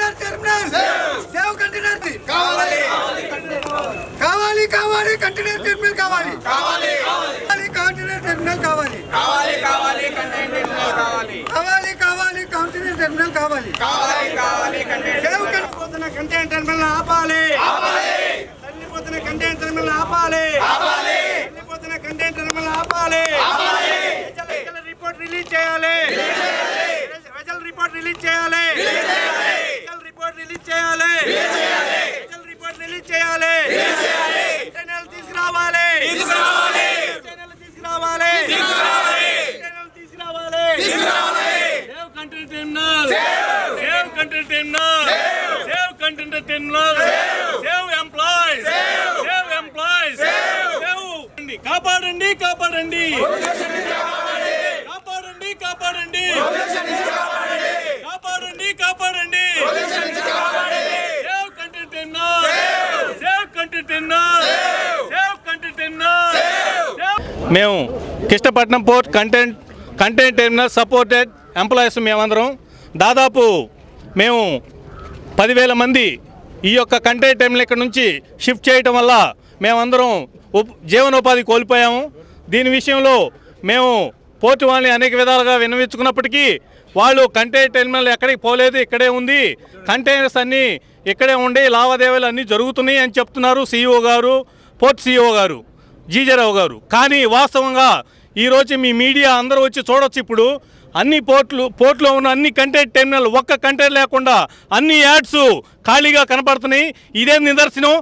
Container terminal save container కావాలి కావాలి కావాలి కంటైనర్ టెర్మినల్ కావాలి కావాలి కావాలి కంటైనర్ టెర్మినల్ కావాలి కావాలి కావాలి కంటైనర్ టెర్మినల్ కావాలి కావాలి కావాలి కంటైనర్ టెర్మినల్ కావాలి కావాలి కావాలి కంటైనర్ సేవ్ కంటైనర్ టెర్మినల్ ఆపాలి ఆపాలి తల్లిపోతున్న కంటైనర్ టెర్మినల్ ఆపాలి ఆపాలి తల్లిపోతున్న కంటైనర్ టెర్మినల్ ఆపాలి ఆపాలి రిపోర్ట్ రిలీజ్ చేయాలి రిపోర్ట్ రిలీజ్ చేయాలి రిపోర్ట్ రిలీజ్ చేయాలి రిపోర్ట్ రిలీజ్ చేయాలి కంటైనర్లు తీసుకురావాలి తీసుకురావాలి కంటైనర్లు తీసుకురావాలి తీసుకురావాలి కంటైనర్లు తీసుకురావాలి తీసుకురావాలి save container terminal save container terminal save container terminal save employees save employees save కాపాడండి కాపాడండి కాపాడండి కాపాడండి కాపాడండి కాపాడండి save container terminal save container terminal save container terminal మేము Krishnapatnam port container terminal supported employees మేమందరం దాదాపు మేము 10,000 మంది ఈ యొక్క కంటైనర్ టెర్మినల్ ఇక్కడ నుంచి షిఫ్ట్ చేయటం వల్ల మేమందరం జీవనోపాధి కోల్పోయాము. దీని విషయంలో మేము పోర్టు వాళ్ళని అనేక విధాలుగా విన్నవించుకున్నప్పటికీ వాళ్ళు కంటైనర్ టెర్మినల్ ఎక్కడికి పోలేదు, ఇక్కడే ఉంది, కంటైనర్స్ అన్నీ ఇక్కడే ఉండి లావాదేవీలు అన్నీ జరుగుతున్నాయి అని చెప్తున్నారు సిఇఓ గారు, పోర్ట్ సిఇఓ గారు, జీజరావు గారు. కానీ వాస్తవంగా ఈరోజు మీ మీడియా అందరూ వచ్చి చూడొచ్చు. ఇప్పుడు అన్ని పోర్ట్లో ఉన్న అన్ని కంటైనర్ టెర్మినల్ ఒక్క కంటైనర్ లేకుండా అన్ని యాడ్స్ ఖాళీగా కనపడుతున్నాయి. ఇదేం నిదర్శనం?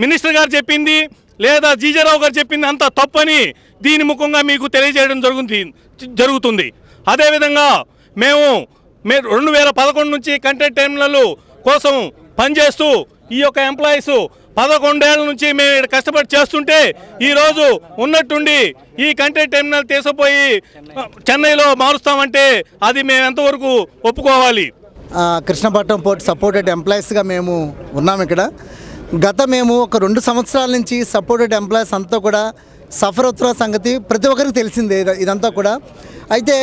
మినిస్టర్ గారు చెప్పింది లేదా జీజరావు గారు చెప్పింది అంత తప్పని దీని ముఖంగా మీకు తెలియజేయడం జరుగుతుంది. అదేవిధంగా మేము 2011 నుంచి కంటైనర్ టెర్మినల్ కోసం పనిచేస్తూ ఈ యొక్క ఎంప్లాయీస్ 11 ఏళ్ల నుంచి మేము ఇక్కడ కష్టపడి చేస్తుంటే ఈరోజు ఉన్నట్టుండి ఈ కంటైనర్ టెర్మినల్ తీసుకుపోయి చెన్నైలో మారుస్తామంటే అది మేము ఎంతవరకు ఒప్పుకోవాలి? కృష్ణపట్నం పోర్ట్ సపోర్టెడ్ ఎంప్లాయీస్గా మేము ఉన్నాం ఇక్కడ. మేము ఒక 2 సంవత్సరాల నుంచి సపోర్టెడ్ ఎంప్లాయీస్ అంతా కూడా సఫర్ అవుతున్న సంగతి ప్రతి ఒక్కరికి తెలిసిందే ఇదంతా కూడా. అయితే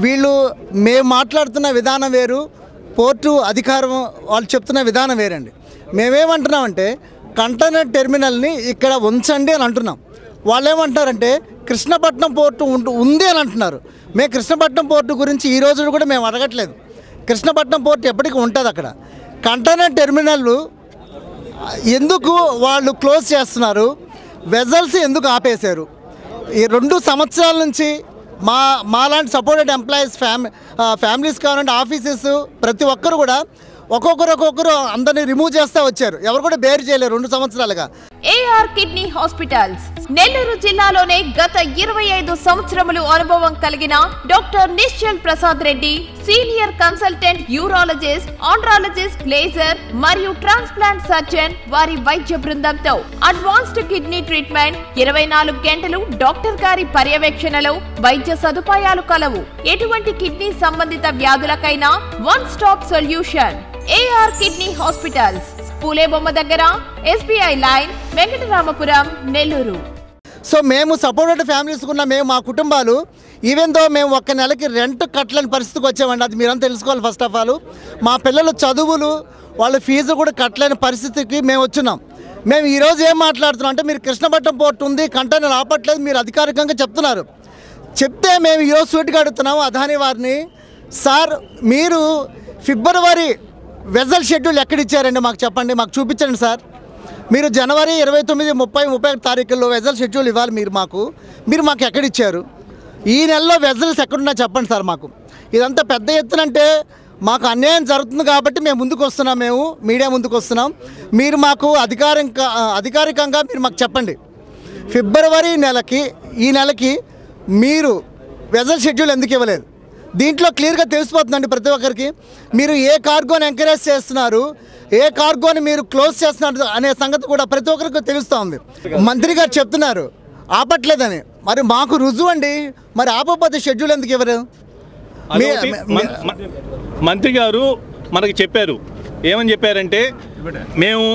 వీళ్ళు మేము మాట్లాడుతున్న విధానం వేరు, పోర్టు అధికారం వాళ్ళు చెప్తున్న విధానం వేరండి. మేమేమంటున్నామంటే కంటైనర్ టెర్మినల్ని ఇక్కడ ఉంచండి అని అంటున్నాం. వాళ్ళు ఏమంటున్నారంటే కృష్ణపట్నం పోర్టు ఉంది అని అంటున్నారు. మేము కృష్ణపట్నం పోర్టు గురించి ఈ రోజు కూడా మేము అడగట్లేదు. కృష్ణపట్నం పోర్టు ఎప్పటికీ ఉంటుంది అక్కడ. కంటైనర్ టెర్మినల్ ఎందుకు వాళ్ళు క్లోజ్ చేస్తున్నారు, వెజల్స్ ఎందుకు ఆపేశారు? ఈ 2 సంవత్సరాల నుంచి మాలాంటి సపోర్టెడ్ ఎంప్లాయీస్ ఫ్యామిలీస్ కావాలంటే ఆఫీసెస్ ప్రతి ఒక్కరు కూడా ఒక్కొక్కరు అందరినీ రిమూవ్ చేస్తూ వచ్చారు. ఎవరు కూడా బేర్ చేయలేరు 2 సంవత్సరాలుగా. ఏఆర్ కిడ్నీ హాస్పిటల్స్ నెల్లూరు జిల్లాలోనే గత 25 సంవత్సరములు అనుభవం కలిగిన doctor Nischal Prasad Reddy, senior consultant urologist, andrologist, laser మరియు ట్రాన్స్ప్లాంట్ సర్జన్ వారి వైద్య బృందంతో అడ్వాన్స్డ్ కిడ్నీ ట్రీట్మెంట్ 24 గంటలు డాక్టర్ గారి పర్యవేక్షణలో వైద్య సదుపాయాలు కలవు. ఎటువంటి కిడ్నీ సంబంధిత వ్యాధులకైనా one stop solution. AR kidney hospitals, Phule బొమ్మ దగ్గర, SBI line, Venkataramapuram, Nellore. So మేము సపోర్టెడ్ ఫ్యామిలీస్ ఉన్న మా కుటుంబాలు ఈవెన్ దో మేము ఒక్క నెలకి రెంట్ కట్టలేని పరిస్థితికి వచ్చామండి. అది మీరంతా తెలుసుకోవాలి. ఫస్ట్ ఆఫ్ ఆల్ మా పిల్లల చదువులు వాళ్ళ ఫీజు కూడా కట్టలేని పరిస్థితికి మేము వచ్చున్నాం. మేము ఈరోజు ఏం మాట్లాడుతున్నాం అంటే మీరు కృష్ణపట్నం పోర్టు ఉంది, కంటైనర్ ఆపట్లేదు మీరు అధికారికంగా చెప్తున్నారు. చెప్తే మేము ఈరోజు సూటిగా అడుగుతున్నాము అదాని వారిని, సార్ మీరు ఫిబ్రవరి వెజల్ షెడ్యూల్ ఎక్కడిచ్చారండి మాకు చెప్పండి, మాకు చూపించండి సార్. మీరు జనవరి 29, 30, 31 తారీఖుల్లో వెజల్ షెడ్యూల్ ఇవ్వాలి మీరు మాకు ఎక్కడిచ్చారు? ఈ నెలలో వెజల్స్ ఎక్కడున్నా చెప్పండి సార్ మాకు. ఇదంతా పెద్ద ఎత్తునంటే మాకు అన్యాయం జరుగుతుంది కాబట్టి మేము ముందుకు వస్తున్నాం, మేము మీడియా ముందుకు వస్తున్నాం. మీరు మాకు అధికారికంగా మీరు మాకు చెప్పండి. ఫిబ్రవరి ఈ నెలకి మీరు వెజల్ షెడ్యూల్ ఎందుకు ఇవ్వలేదు? దీంట్లో క్లియర్గా తెలిసిపోతుందండి ప్రతి ఒక్కరికి. మీరు ఏ కార్గోని ఎంకరేజ్ చేస్తున్నారు, ఏ కార్గోని మీరు క్లోజ్ చేస్తున్నారు అనే సంగతి కూడా ప్రతి ఒక్కరికి తెలుస్తూ ఉంది. మంత్రి గారు చెప్తున్నారు ఆపట్లేదని, మరి మాకు రుజువు అండి. మరి ఆపకపోతే షెడ్యూల్ ఎందుకు ఇవ్వరు? మంత్రి గారు మనకి చెప్పారు, ఏమని చెప్పారంటే మేము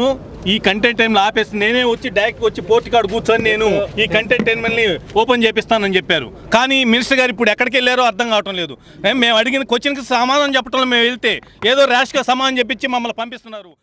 ఈ కంటైన్మెంట్ ఆపేసి నేనే వచ్చి డైరెక్ట్ వచ్చి పోర్ట్ కాడ కూర్చొని నేను ఈ కంటైన్మెంట్ని ఓపెన్ చేపిస్తానని చెప్పారు. కానీ మినిస్టర్ గారు ఇప్పుడు ఎక్కడికి వెళ్ళారో అర్థం కావటం లేదు. మేము అడిగిన క్వశ్చన్కి సమాధానం చెప్పడంలో మేము వెళ్తే ఏదో ర్యాష్గా సమాధానం చెప్పించి మమ్మల్ని పంపిస్తున్నారు.